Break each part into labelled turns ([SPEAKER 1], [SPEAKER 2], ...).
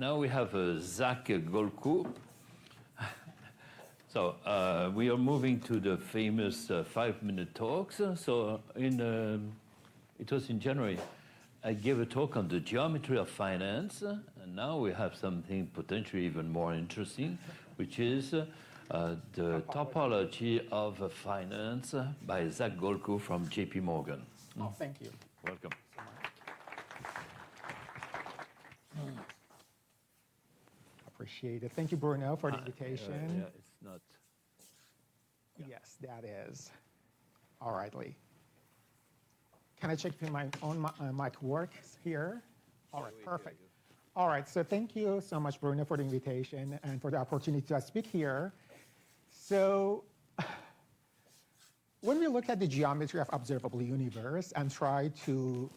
[SPEAKER 1] now we have Zach Golku. So we are moving to the famous 5-minute talks. So it was in January. I gave a talk on the geometry of finance, and now we have something potentially even more interesting, which is the topology of finance by Zach Golku from JP Morgan.
[SPEAKER 2] Oh, thank you.
[SPEAKER 1] Welcome.
[SPEAKER 2] Appreciate it. Thank you, Bruno, for the invitation.
[SPEAKER 1] Yeah, it's not.
[SPEAKER 2] Yeah. Yes, that is. All right, Lee. Can I check if my own mic works here? All right, perfect. All right, so thank you so much, Bruno, for the invitation and for the opportunity to speak here. So when we look at the geometry of observable universe and try to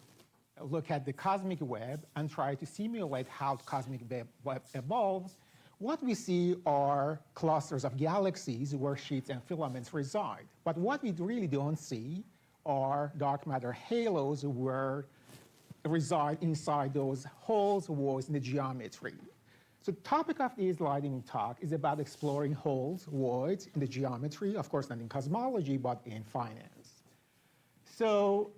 [SPEAKER 2] look at the cosmic web and try to simulate how the cosmic web evolves, what we see are clusters of galaxies where sheets and filaments reside. But what we really don't see are dark matter halos where reside inside those holes, voids in the geometry. So the topic of this lightning talk is about exploring holes, voids in the geometry, of course not in cosmology, but in finance. So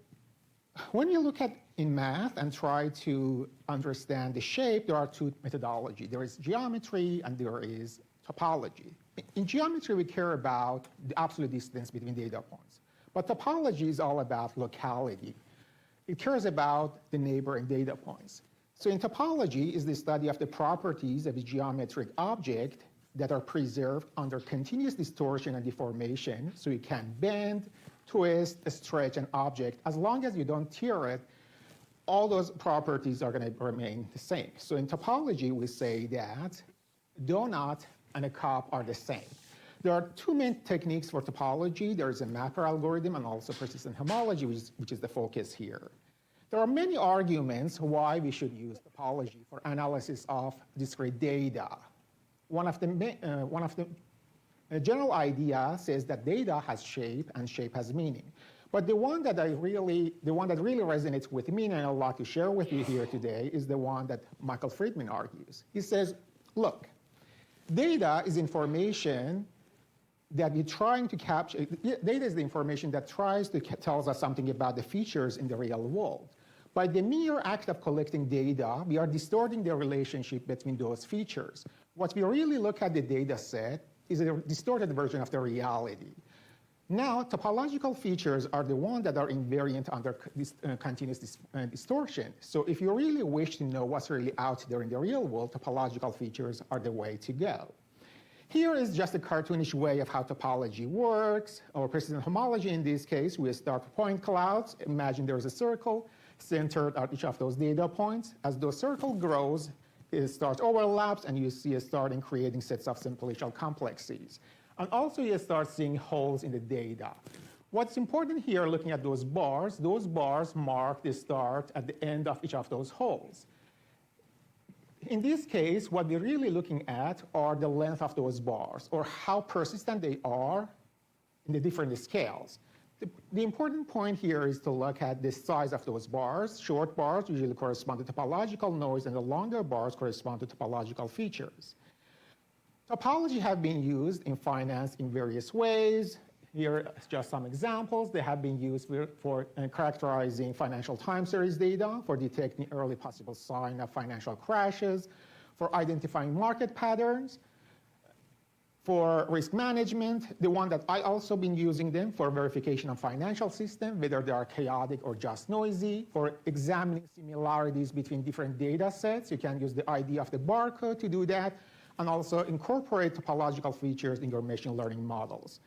[SPEAKER 2] when you look at in math and try to understand the shape, there are two methodologies. There is geometry and there is topology. In geometry, we care about the absolute distance between data points. But topology is all about locality. It cares about the neighboring data points. So in topology is the study of the properties of a geometric object that are preserved under continuous distortion and deformation, so you can bend, twist, stretch an object. As long as you don't tear it, all those properties are going to remain the same. So in topology, we say that donut and a cup are the same. There are two main techniques for topology. There is a mapper algorithm and also persistent homology, which is the focus here. There are many arguments why we should use topology for analysis of discrete data. One of the general idea says that data has shape and shape has meaning. But the one that really resonates with me and I would like to share with you here today is the one that Michael Friedman argues. He says, look, data is information that we're trying to capture. Data is the information that tries to tell us something about the features in the real world. By the mere act of collecting data, we are distorting the relationship between those features. What we really look at the data set is a distorted version of the reality. Now, topological features are the ones that are invariant under this continuous distortion. So if you really wish to know what's really out there in the real world, topological features are the way to go. Here is just a cartoonish way of how topology works, or persistent homology in this case. We start with point clouds. Imagine there's a circle centered at each of those data points. As the circle grows, it starts overlaps, and you see it starting creating sets of simplicial complexes. And also you start seeing holes in the data. What's important here, looking at those bars mark the start at the end of each of those holes. In this case, what we're really looking at are the length of those bars, or how persistent they are in the different scales. The important point here is to look at the size of those bars. Short bars usually correspond to topological noise, and the longer bars correspond to topological features. Topology have been used in finance in various ways. Here are just some examples. They have been used for characterizing financial time series data, for detecting early possible sign of financial crashes, for identifying market patterns, for risk management. The one that I also been using them for verification of financial system, whether they are chaotic or just noisy, for examining similarities between different data sets. You can use the idea of the barcode to do that, and also incorporate topological features in your machine learning models.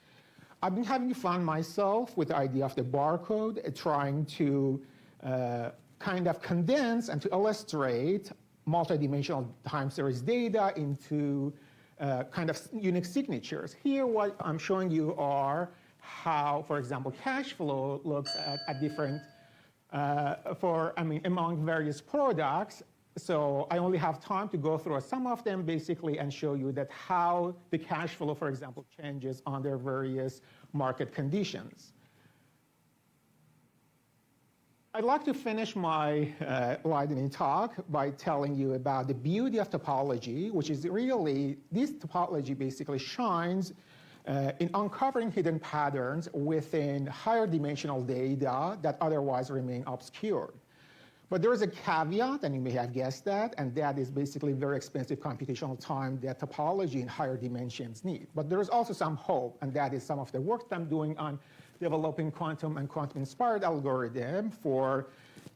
[SPEAKER 2] I've been having fun myself with the idea of the barcode, trying to kind of condense and to illustrate multidimensional time series data into kind of unique signatures. Here, what I'm showing you are how, for example, cash flow looks at different, among various products. So I only have time to go through some of them basically and show you that how the cash flow, for example, changes under various market conditions. I'd like to finish my lightning talk by telling you about the beauty of topology, which is really, this topology basically shines in uncovering hidden patterns within higher dimensional data that otherwise remain obscured. But there is a caveat, and you may have guessed that, and that is basically very expensive computational time that topology in higher dimensions need. But there is also some hope, and that is some of the work that I'm doing on developing quantum and quantum-inspired algorithm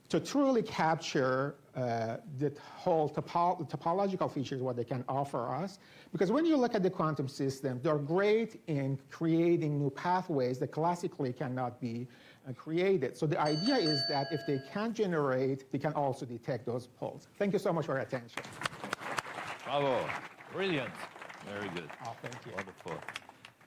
[SPEAKER 2] to truly capture the whole topological features, what they can offer us. Because when you look at the quantum system, they're great in creating new pathways that classically cannot be created. So the idea is that if they can generate, they can also detect those pulls. Thank you so much for your attention.
[SPEAKER 1] Bravo. Brilliant. Very good.
[SPEAKER 2] Oh, thank you.
[SPEAKER 1] Wonderful.